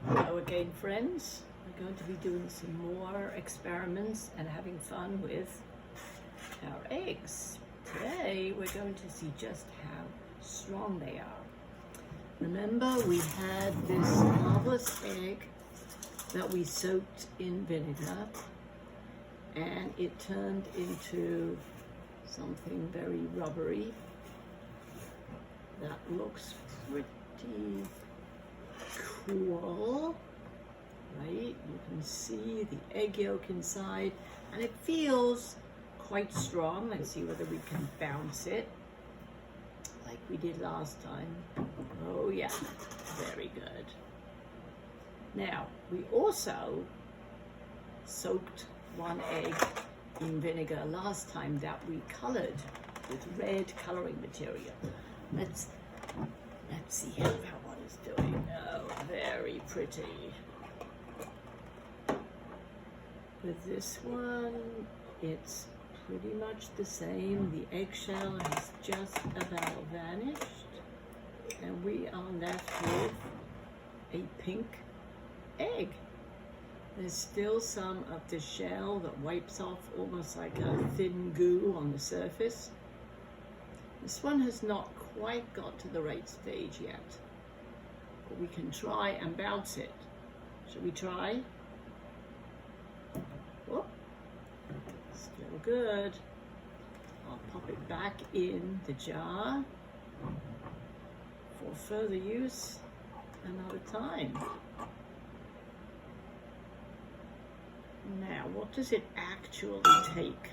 Hello again, friends. We're going to be doing some more experiments and having fun with our eggs. Today we're going to see just how strong they are. Remember, we had this marvelous egg that we soaked in vinegar, and it turned into something very rubbery that looks pretty cool, right? You can see the egg yolk inside, and it feels quite strong. Let's see whether we can bounce it like we did last time. Oh yeah, very good. Now, we also soaked one egg in vinegar last time that we colored with red coloring material. Let's see how that one is doing. Oh, very pretty. With this one, it's pretty much the same. The eggshell has just about vanished, and we are left with a pink egg. There's still some of the shell that wipes off almost like a thin goo on the surface. This one has not quite got to the right stage yet, but we can try and bounce it. Should we try? Oh, still good. I'll pop it back in the jar for further use another time. Now, what does it actually take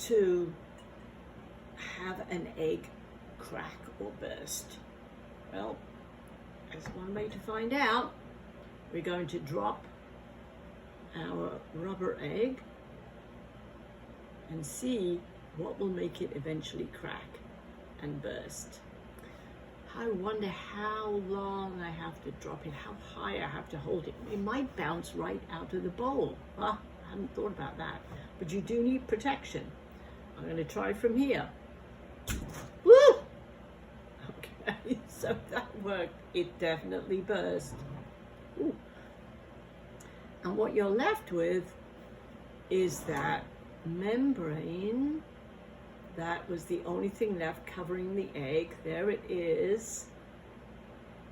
to have an egg crack or burst? Well, there's one way to find out. We're going to drop our rubber egg and see what will make it eventually crack and burst. I wonder how long I have to drop it, how high I have to hold it. It might bounce right out of the bowl. I hadn't thought about that. But you do need protection. I'm going to try from here. Woo! Okay, so that worked. It definitely burst. Ooh. And what you're left with is that membrane. That was the only thing left covering the egg. There it is.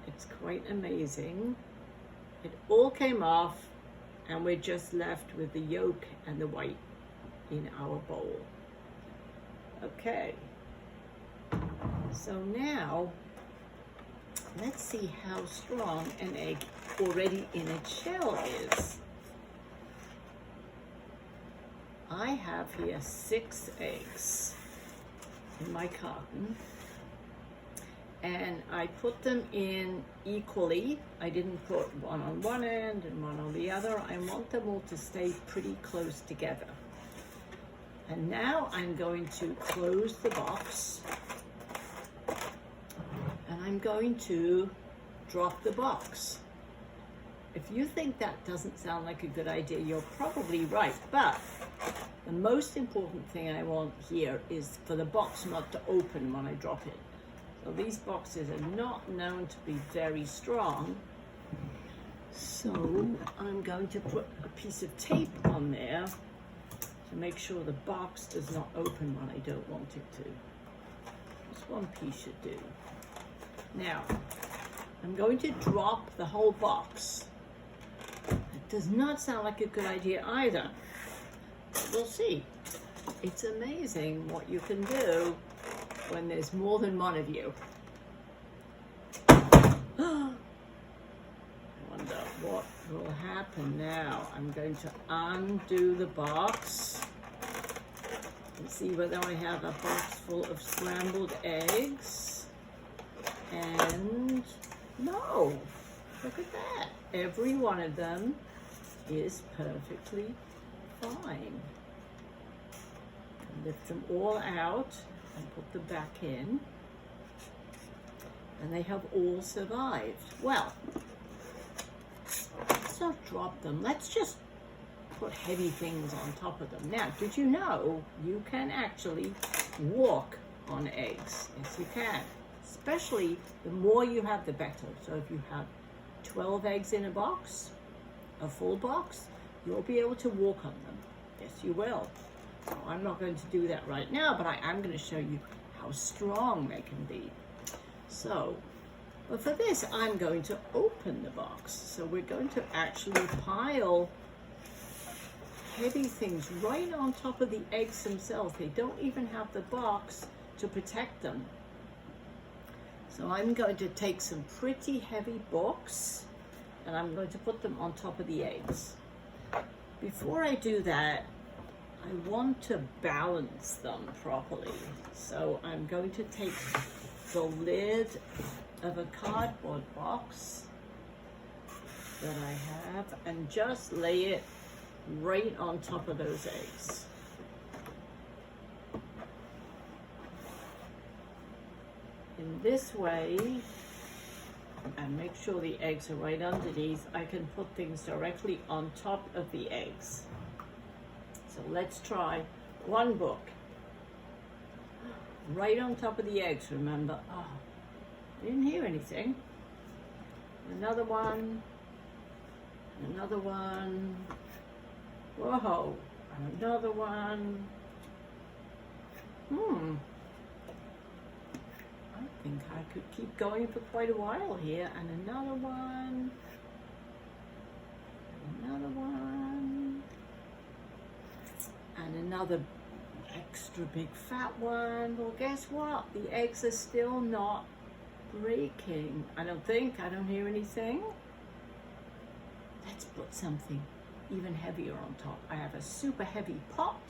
It's quite amazing. It all came off, and we're just left with the yolk and the white in our bowl. Okay. So now, let's see how strong an egg already in its shell is. I have here 6 eggs in my carton, and I put them in equally. I didn't put one on one end and one on the other. I want them all to stay pretty close together. And now I'm going to close the box, and I'm going to drop the box. If you think that doesn't sound like a good idea, you're probably right, but the most important thing I want here is for the box not to open when I drop it. So these boxes are not known to be very strong. So I'm going to put a piece of tape on there to make sure the box does not open when I don't want it to. Just one piece should do. Now, I'm going to drop the whole box. It does not sound like a good idea either. We'll see. It's amazing what you can do when there's more than one of you. I wonder what will happen now. I'm going to undo the box and see whether I have a box full of scrambled eggs. And no, look at that. Every one of them is perfectly fine. Lift them all out and put them back in, and they have all survived. Well, let's not drop them. Let's just put heavy things on top of them. Now, did you know you can actually walk on eggs? Yes, you can. Especially the more you have, the better. So if you have 12 eggs in a box, a full box, you'll be able to walk on them. Yes, you will. Now, I'm not going to do that right now, but I am going to show you how strong they can be. So, but for this, I'm going to open the box. So we're going to actually pile heavy things right on top of the eggs themselves. They don't even have the box to protect them. So I'm going to take some pretty heavy books and I'm going to put them on top of the eggs. Before I do that, I want to balance them properly. So I'm going to take the lid of a cardboard box that I have and just lay it right on top of those eggs. In this way, and make sure the eggs are right underneath, I can put things directly on top of the eggs. So let's try one book. Right on top of the eggs, remember. Oh, I didn't hear anything. Another one. Another one. Whoa. Another one. I think I could keep going for quite a while here. And another one. Another one. And another extra big fat one. Well, guess what? The eggs are still not breaking. I don't hear anything. Let's put something even heavier on top. I have a super heavy pot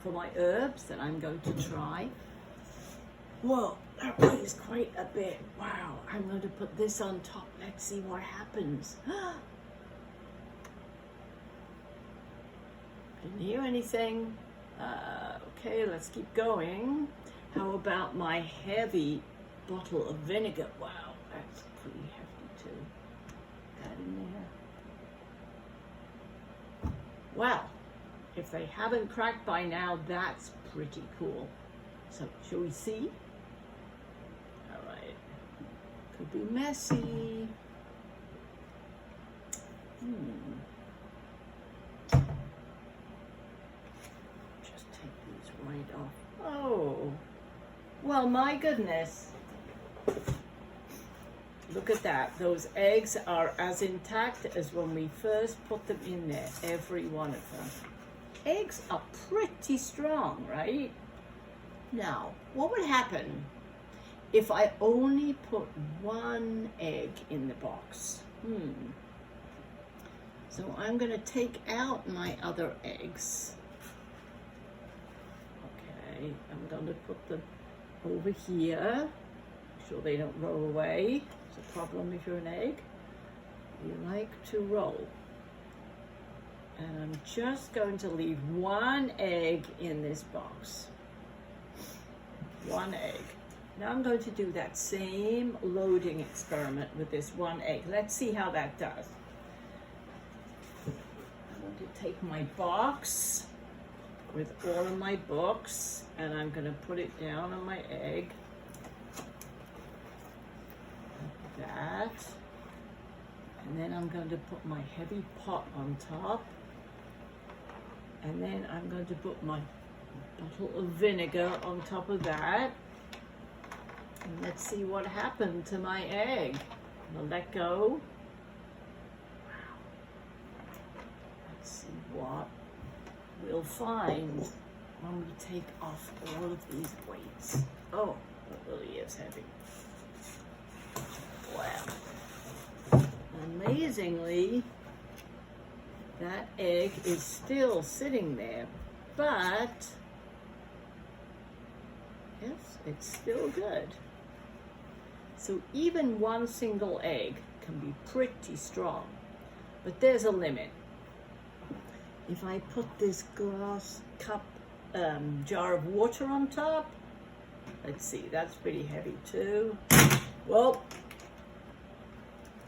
for my herbs that I'm going to try. Whoa, that weighs quite a bit. Wow, I'm going to put this on top. Let's see what happens. Didn't hear anything. Okay, let's keep going. How about my heavy bottle of vinegar? Wow, that's pretty hefty too. That in there. Well, if they haven't cracked by now, that's pretty cool. So, shall we see? All right. Could be messy. Just take these right off. Oh, well, my goodness. Look at that. Those eggs are as intact as when we first put them in there, every one of them. Eggs are pretty strong, right? Now, what would happen if I only put one egg in the box? So I'm going to take out my other eggs. Okay, I'm going to put them over here. Make sure they don't roll away. It's a problem if you're an egg. You like to roll. And I'm just going to leave one egg in this box. One egg. Now I'm going to do that same loading experiment with this one egg. Let's see how that does. I'm going to take my box with all of my books and I'm going to put it down on my egg. Like that. And then I'm going to put my heavy pot on top. And then I'm going to put my bottle of vinegar on top of that. And let's see what happened to my egg. I'll let go. Wow. Let's see what we'll find when we take off all of these weights. Oh, it really is heavy. Wow. Amazingly, that egg is still sitting there, but yes, it's still good. So even one single egg can be pretty strong, but there's a limit. If I put this glass cup jar of water on top, let's see, that's pretty heavy too. Well,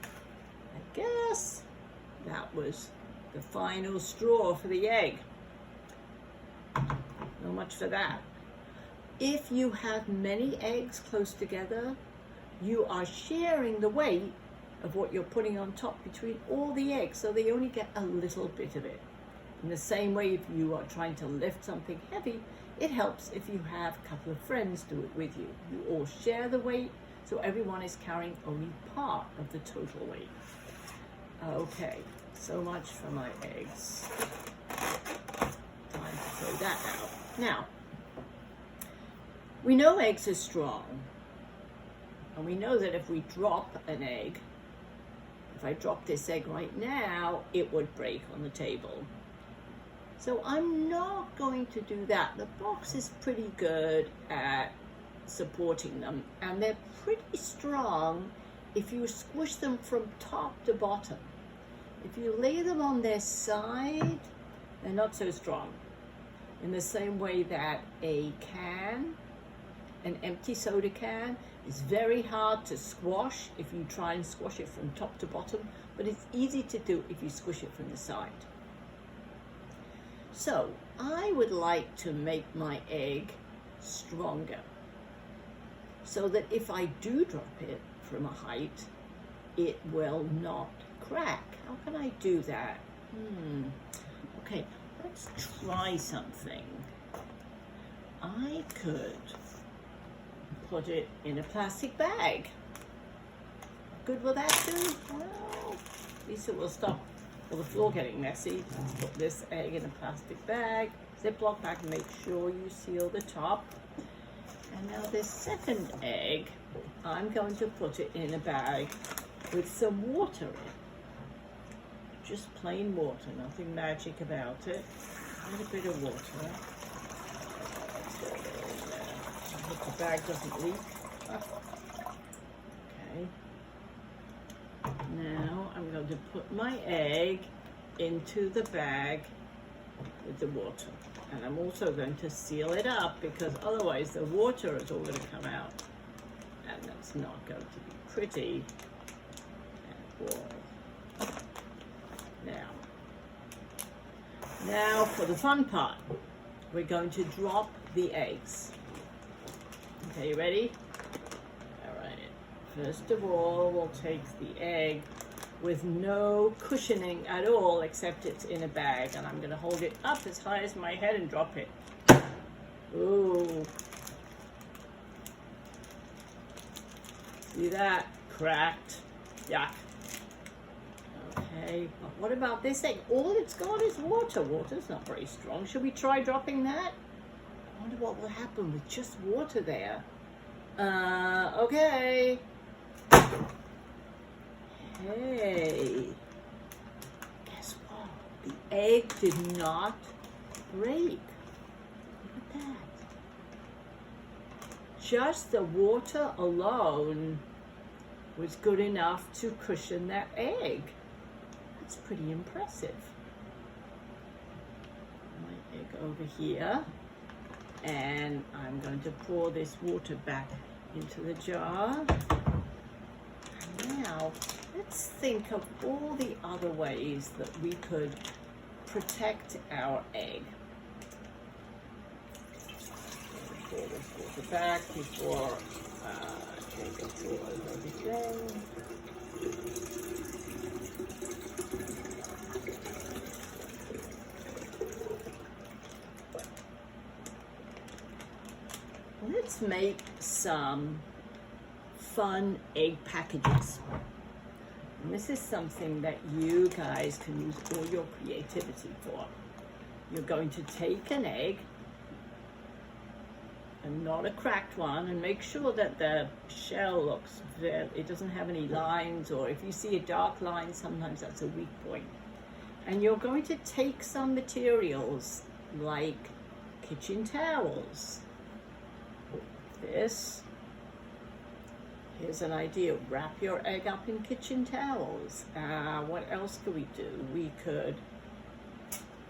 I guess that was the final straw for the egg. Not much for that. If you have many eggs close together, you are sharing the weight of what you're putting on top between all the eggs, so they only get a little bit of it. In the same way, if you are trying to lift something heavy, it helps if you have a couple of friends do it with you. You all share the weight, so everyone is carrying only part of the total weight. Okay, so much for my eggs. Time to throw that out. Now, we know eggs are strong, and we know that if we drop an egg, if I drop this egg right now, it would break on the table. So I'm not going to do that. The box is pretty good at supporting them, and they're pretty strong if you squish them from top to bottom. If you lay them on their side, they're not so strong. In the same way that a can, an empty soda can, is very hard to squash if you try and squash it from top to bottom, but it's easy to do if you squish it from the side. So I would like to make my egg stronger so that if I do drop it from a height, it will not crack. How can I do that? Okay, let's try something. I could put it in a plastic bag. Good will that do? Well, at least it will stop the floor getting messy. Let's put this egg in a plastic bag, Ziploc bag, make sure you seal the top. And now this second egg, I'm going to put it in a bag with some water in. Just plain water, nothing magic about it. A little bit of water. I hope the bag doesn't leak. Okay. Now I'm going to put my egg into the bag with the water. And I'm also going to seal it up because otherwise the water is all going to come out. And that's not going to be pretty at all. Now for the fun part. We're going to drop the eggs. Okay, you ready? All right. First of all, we'll take the egg with no cushioning at all, except it's in a bag. And I'm going to hold it up as high as my head and drop it. Ooh. See that? Cracked. Yuck. Okay, but what about this egg? All it's got is water. Water's not very strong. Should we try dropping that? I wonder what will happen with just water there. Okay. Hey. Guess what? The egg did not break. Look at that. Just the water alone was good enough to cushion that egg. That's pretty impressive. My egg over here. And I'm going to pour this water back into the jar. And now, let's think of all the other ways that we could protect our egg. Pour this water back before I pour everything. Let's make some fun egg packages. And this is something that you guys can use all your creativity for. You're going to take an egg, and not a cracked one, and make sure that the shell looks it doesn't have any lines, or if you see a dark line, sometimes that's a weak point. And you're going to take some materials like kitchen towels. This. Here's an idea. Wrap your egg up in kitchen towels. What else could we do? We could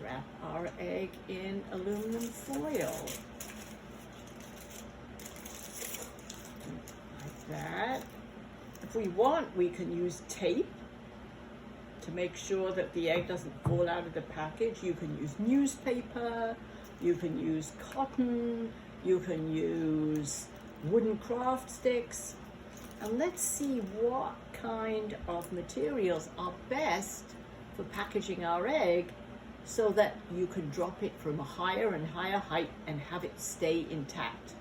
wrap our egg in aluminum foil. Like that. If we want, we can use tape to make sure that the egg doesn't fall out of the package. You can use newspaper. You can use cotton. You can use wooden craft sticks. And let's see what kind of materials are best for packaging our egg so that you can drop it from a higher and higher height and have it stay intact.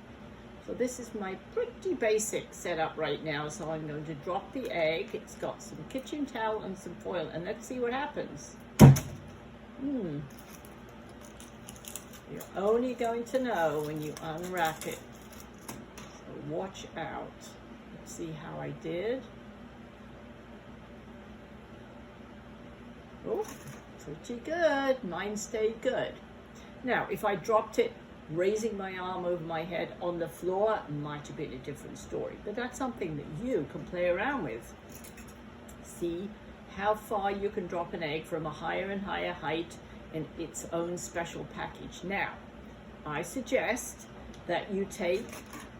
So this is my pretty basic setup right now. So I'm going to drop the egg. It's got some kitchen towel and some foil, and let's see what happens. You're only going to know when you unwrap it. So watch out. Let's see how I did. Oh, pretty good. Mine stayed good. Now, if I dropped it raising my arm over my head on the floor, might have been a different story. But that's something that you can play around with. See how far you can drop an egg from a higher and higher height in its own special package. Now, I suggest that you take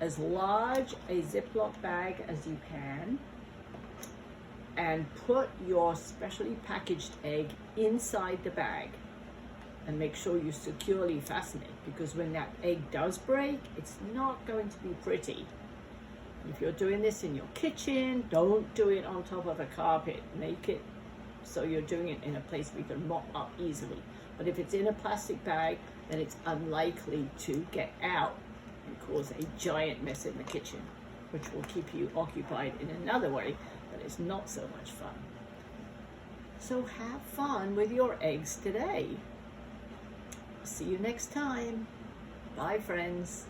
as large a Ziploc bag as you can and put your specially packaged egg inside the bag, and make sure you securely fasten it, because when that egg does break, it's not going to be pretty. If you're doing this in your kitchen, don't do it on top of a carpet. Make it so you're doing it in a place where you can mop up easily. But if it's in a plastic bag, then it's unlikely to get out and cause a giant mess in the kitchen, which will keep you occupied in another way that is not so much fun. So have fun with your eggs today. See you next time. Bye, friends.